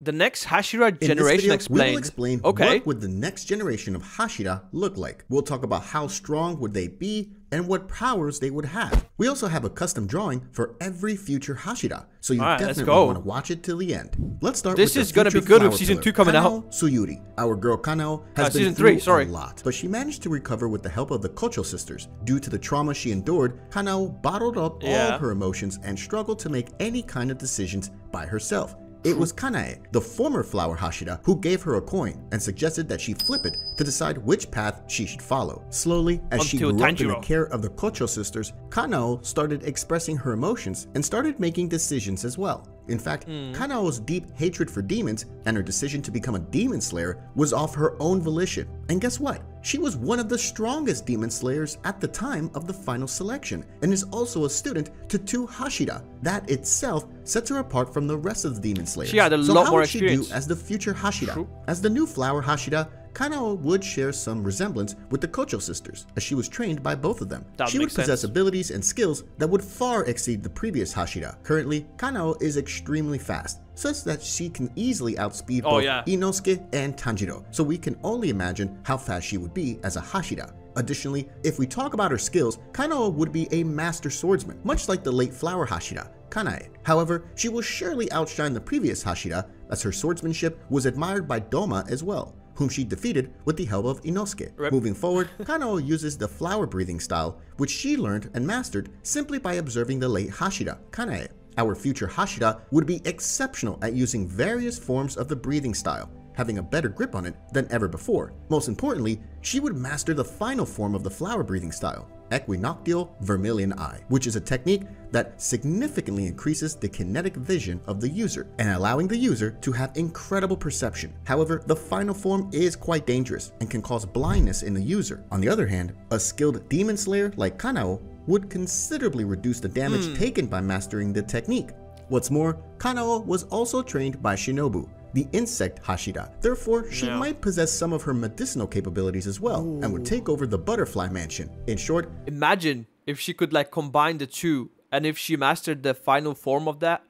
The next Hashira In this generation video, we explained. will explain Okay. what would the next generation of Hashira look like. We'll talk about how strong would they be and what powers they would have. We also have a custom drawing for every future Hashira, so you Alright, let's definitely go. want to watch it till the end. Let's start This with is the gonna be future good with flower season pillar, 2 coming out. Kanao Tsuyuri. Our girl Kanao has been season through 3, sorry. a lot, but she managed to recover with the help of the Kocho sisters. Due to the trauma she endured, Kanao bottled up all her emotions and struggled to make any kind of decisions by herself. It was Kanae, the former flower Hashira, who gave her a coin and suggested that she flip it to decide which path she should follow. Slowly, as she Until grew up in the Tanjiro. care of the Kocho sisters, Kanao started expressing her emotions and started making decisions as well. In fact, Kanao's deep hatred for demons and her decision to become a demon slayer was of her own volition. And guess what? She was one of the strongest demon slayers at the time of the final selection and is also a student to 2 Hashira. That itself sets her apart from the rest of the demon slayers. She had a so lot how more would she do experience. as the future Hashira? True. As the new flower Hashira, Kanao would share some resemblance with the Kocho sisters, as she was trained by both of them. That She would makes possess sense. abilities and skills that would far exceed the previous Hashira. Currently, Kanao is extremely fast, such that she can easily outspeed both Inosuke and Tanjiro, so we can only imagine how fast she would be as a Hashira. Additionally, if we talk about her skills, Kanao would be a master swordsman, much like the late flower Hashira, Kanae. However, she will surely outshine the previous Hashira, as her swordsmanship was admired by Doma as well, whom she defeated with the help of Inosuke. Moving forward, Kanao uses the flower breathing style, which she learned and mastered simply by observing the late Hashira, Kanae. Our future Hashira would be exceptional at using various forms of the breathing style, having a better grip on it than ever before. Most importantly, she would master the final form of the flower breathing style, Equinoctial Vermilion Eye, which is a technique that significantly increases the kinetic vision of the user and allowing the user to have incredible perception. However, the final form is quite dangerous and can cause blindness in the user. On the other hand, a skilled demon slayer like Kanao would considerably reduce the damage taken by mastering the technique. What's more, Kanao was also trained by Shinobu, the insect Hashira. Therefore, she might possess some of her medicinal capabilities as well and would take over the butterfly mansion. In short, Imagine if she could like combine the two, and if she mastered the final form of that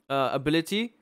ability,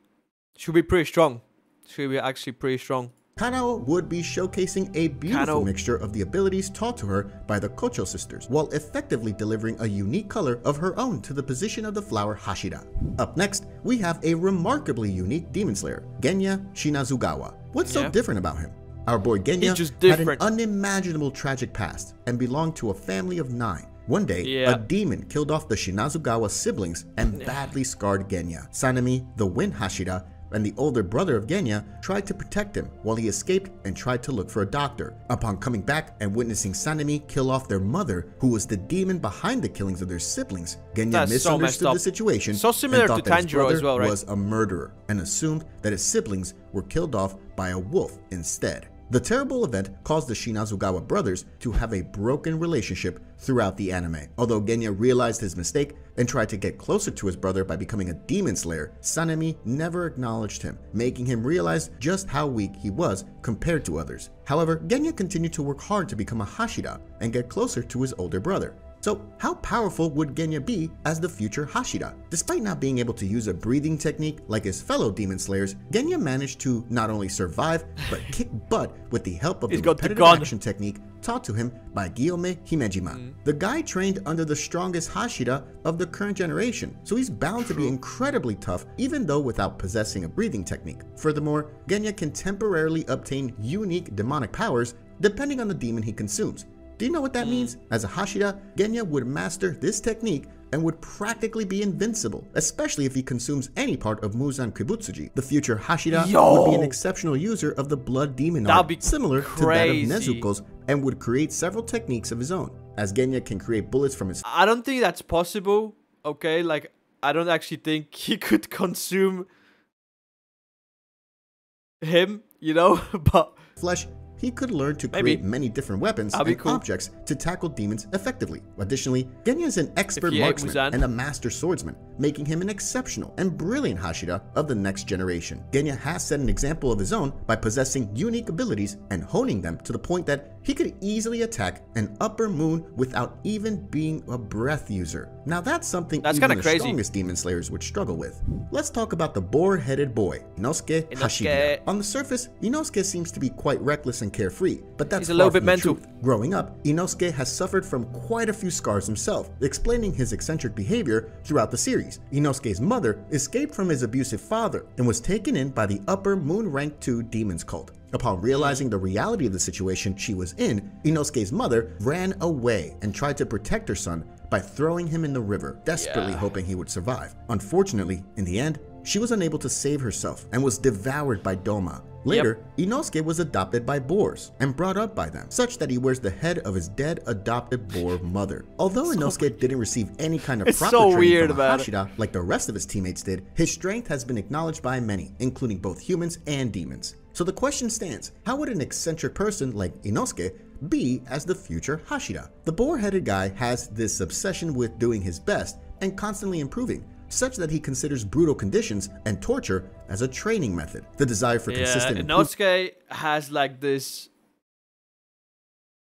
she'll be pretty strong. She'll be actually pretty strong. Kanao would be showcasing a beautiful mixture of the abilities taught to her by the Kocho sisters, while effectively delivering a unique color of her own to the position of the flower Hashira. Up next, we have a remarkably unique demon slayer, Genya Shinazugawa. What's so different about him? Our boy Genya had an unimaginable tragic past and belonged to a family of 9. One day, a demon killed off the Shinazugawa siblings and badly scarred Genya. Sanemi, the Wind Hashira, and the older brother of Genya tried to protect him while he escaped and tried to look for a doctor. Upon coming back and witnessing Sanemi kill off their mother, who was the demon behind the killings of their siblings, Genya misunderstood the situation and thought that his brother was a murderer and assumed that his siblings were killed off by a wolf instead. The terrible event caused the Shinazugawa brothers to have a broken relationship throughout the anime. Although Genya realized his mistake and tried to get closer to his brother by becoming a demon slayer, Sanemi never acknowledged him, making him realize just how weak he was compared to others. However, Genya continued to work hard to become a Hashira and get closer to his older brother. So how powerful would Genya be as the future Hashira? Despite not being able to use a breathing technique like his fellow demon slayers, Genya managed to not only survive, but kick butt with the help of the repetitive action technique taught to him by Guillaume Himejima. The guy trained under the strongest Hashira of the current generation, so he's bound to be incredibly tough even though without possessing a breathing technique. Furthermore, Genya can temporarily obtain unique demonic powers depending on the demon he consumes. Do you know what that means? As a Hashira, Genya would master this technique and would practically be invincible, especially if he consumes any part of Muzan Kibutsuji. The future Hashira would be an exceptional user of the blood demon art, similar to that of Nezuko's, and would create several techniques of his own, as Genya can create bullets from his... I don't think that's possible, okay? Like, I don't actually think he could consume him, you know, but... flesh. He could learn to create many different weapons and objects to tackle demons effectively. Additionally, Genya is an expert marksman and a master swordsman, making him an exceptional and brilliant Hashira of the next generation. Genya has set an example of his own by possessing unique abilities and honing them to the point that he could easily attack an upper moon without even being a breath user. Now that's something even the strongest demon slayers would struggle with. Let's talk about the boar-headed boy, Inosuke Hashira. On the surface, Inosuke seems to be quite reckless and carefree, but that's a little bit mental. Truth. Growing up, Inosuke has suffered from quite a few scars himself, explaining his eccentric behavior throughout the series. Inosuke's mother escaped from his abusive father and was taken in by the upper moon rank 2 demons cult. Upon realizing the reality of the situation she was in, Inosuke's mother ran away and tried to protect her son by throwing him in the river, desperately hoping he would survive. Unfortunately, in the end, she was unable to save herself and was devoured by Doma. Later, Inosuke was adopted by boars and brought up by them, such that he wears the head of his dead adopted boar mother. Although Inosuke didn't receive any kind of proper training from a Hashira like the rest of his teammates did, his strength has been acknowledged by many, including both humans and demons. So the question stands, how would an eccentric person like Inosuke be as the future Hashira? The boar-headed guy has this obsession with doing his best and constantly improving, such that he considers brutal conditions and torture as a training method. The desire for consistent Inosuke has like this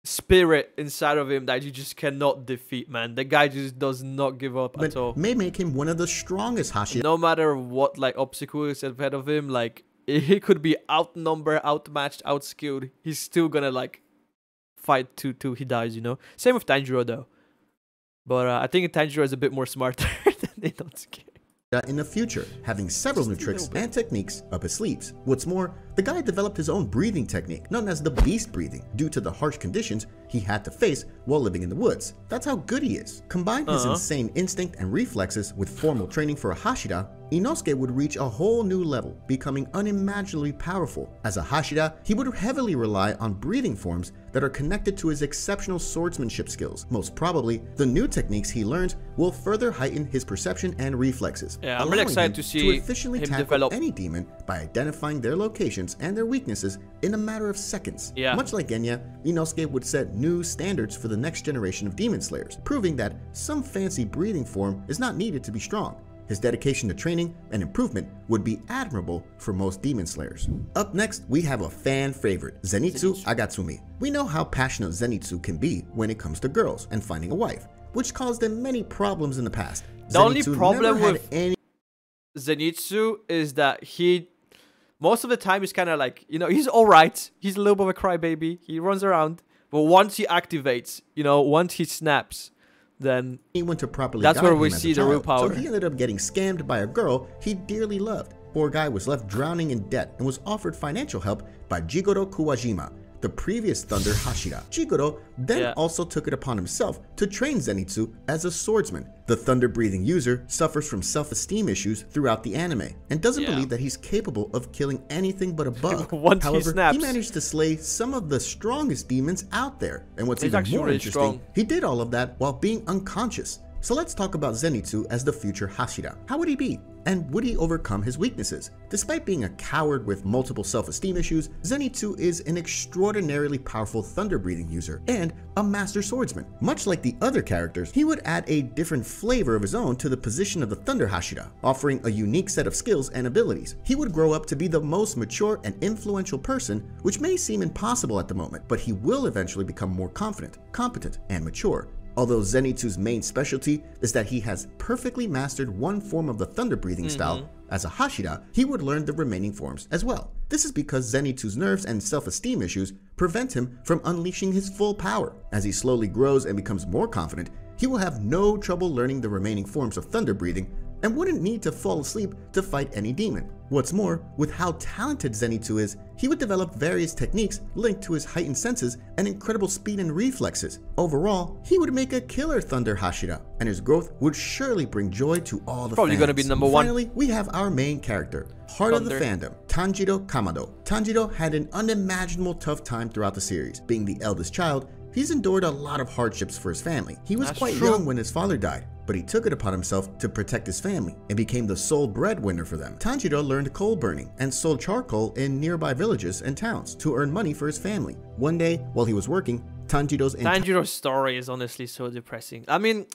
spirit inside of him that you just cannot defeat, man. The guy just does not give up at all. May make him one of the strongest Hashira. No matter what like obstacle is ahead of him, like he could be outnumbered, outmatched, outskilled. He's still gonna like fight till he dies, you know? Same with Tanjiro though. But I think Tanjiro is a bit more smarter than Inosuke. In the future, having several new tricks and techniques up his sleeves. What's more, the guy developed his own breathing technique, known as the beast breathing, due to the harsh conditions he had to face while living in the woods. That's how good he is. Combine his insane instinct and reflexes with formal training for a Hashira, Inosuke would reach a whole new level, becoming unimaginably powerful. As a Hashira, he would heavily rely on breathing forms that are connected to his exceptional swordsmanship skills. Most probably, the new techniques he learns will further heighten his perception and reflexes. Yeah, I'm really excited to see efficiently him tackle develop any demon by identifying their locations and their weaknesses in a matter of seconds. Yeah. Much like Genya, Inosuke would set new standards for the next generation of demon slayers, proving that some fancy breathing form is not needed to be strong. His dedication to training and improvement would be admirable for most demon slayers. Up next, we have a fan favorite, Zenitsu Agatsumi. We know how passionate Zenitsu can be when it comes to girls and finding a wife, which caused him many problems in the past. The only problem with Zenitsu is that most of the time he's kind of like, you know, he's alright. He's a little bit of a crybaby. He runs around. But once he activates, you know, once he snaps, then that's where we see the real power. So he ended up getting scammed by a girl he dearly loved. Poor guy was left drowning in debt and was offered financial help by Jigoro Kuwajima, the previous Thunder Hashira. Jigoro then also took it upon himself to train Zenitsu as a swordsman. The thunder-breathing user suffers from self-esteem issues throughout the anime and doesn't believe that he's capable of killing anything but a bug. However, he managed to slay some of the strongest demons out there. And what's even more interesting, he did all of that while being unconscious. So let's talk about Zenitsu as the future Hashira. How would he be? And would he overcome his weaknesses? Despite being a coward with multiple self-esteem issues, Zenitsu is an extraordinarily powerful thunder-breathing user and a master swordsman. Much like the other characters, he would add a different flavor of his own to the position of the Thunder Hashira, offering a unique set of skills and abilities. He would grow up to be the most mature and influential person, which may seem impossible at the moment, but he will eventually become more confident, competent, and mature. Although Zenitsu's main specialty is that he has perfectly mastered one form of the thunder breathing style, as a Hashira, he would learn the remaining forms as well. This is because Zenitsu's nerves and self-esteem issues prevent him from unleashing his full power. As he slowly grows and becomes more confident, he will have no trouble learning the remaining forms of thunder breathing and wouldn't need to fall asleep to fight any demon. What's more, with how talented Zenitsu is, he would develop various techniques linked to his heightened senses and incredible speed and reflexes. Overall, he would make a killer Thunder Hashira, and his growth would surely bring joy to all the Probably fans. Gonna be number one. Finally, we have our main character, heart of the fandom, Tanjiro Kamado. Tanjiro had an unimaginable tough time throughout the series. Being the eldest child, he's endured a lot of hardships for his family. He was quite young when his father died, but he took it upon himself to protect his family and became the sole breadwinner for them. Tanjiro learned coal burning and sold charcoal in nearby villages and towns to earn money for his family. One day, while he was working, Tanjiro's story is honestly so depressing. I mean,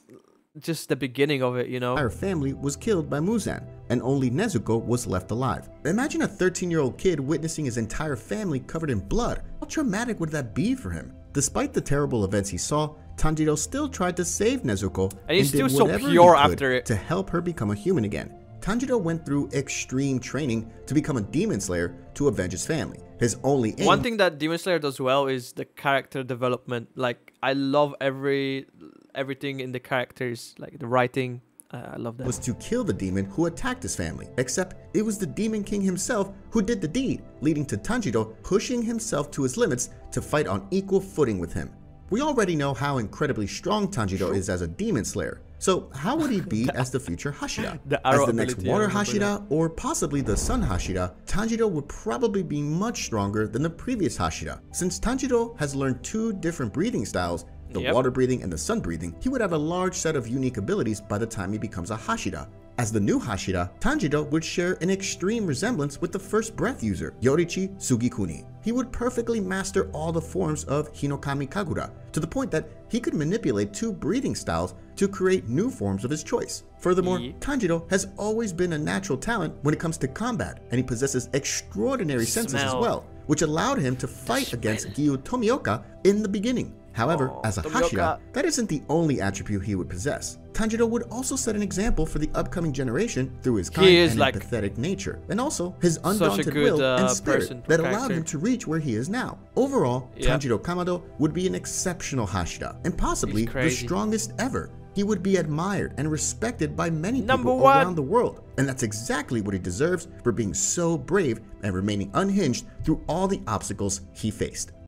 just the beginning of it, you know. Her family was killed by Muzan, and only Nezuko was left alive. Imagine a 13-year-old kid witnessing his entire family covered in blood. How traumatic would that be for him? Despite the terrible events he saw, Tanjiro still tried to save Nezuko and he's still did so whatever pure he could after it to help her become a human again. Tanjiro went through extreme training to become a demon slayer to avenge his family. His only aim— One thing that Demon Slayer does well is the character development. Like, I love everything in the characters, like the writing. I love that. Was to kill the demon who attacked his family, except it was the Demon King himself who did the deed, leading to Tanjiro pushing himself to his limits to fight on equal footing with him. We already know how incredibly strong Tanjiro is as a demon slayer, so how would he be as the future Hashira? As the next water Hashira, or possibly the sun Hashira, Tanjiro would probably be much stronger than the previous Hashira. Since Tanjiro has learned 2 different breathing styles, the water breathing and the sun breathing, he would have a large set of unique abilities by the time he becomes a Hashira. As the new Hashira, Tanjiro would share an extreme resemblance with the first breath user, Yoriichi Sugikuni. He would perfectly master all the forms of Hinokami Kagura, to the point that he could manipulate 2 breathing styles to create new forms of his choice. Furthermore, Tanjiro has always been a natural talent when it comes to combat, and he possesses extraordinary senses as well, which allowed him to fight against Gyu Tomioka in the beginning. However, as a Hashira, that isn't the only attribute he would possess. Tanjiro would also set an example for the upcoming generation through his kind and empathetic nature, and also his undaunted will and spirit that allowed him to reach where he is now. Overall, Tanjiro Kamado would be an exceptional Hashira, and possibly the strongest ever. He would be admired and respected by many people around the world, and that's exactly what he deserves for being so brave and remaining unhinged through all the obstacles he faced.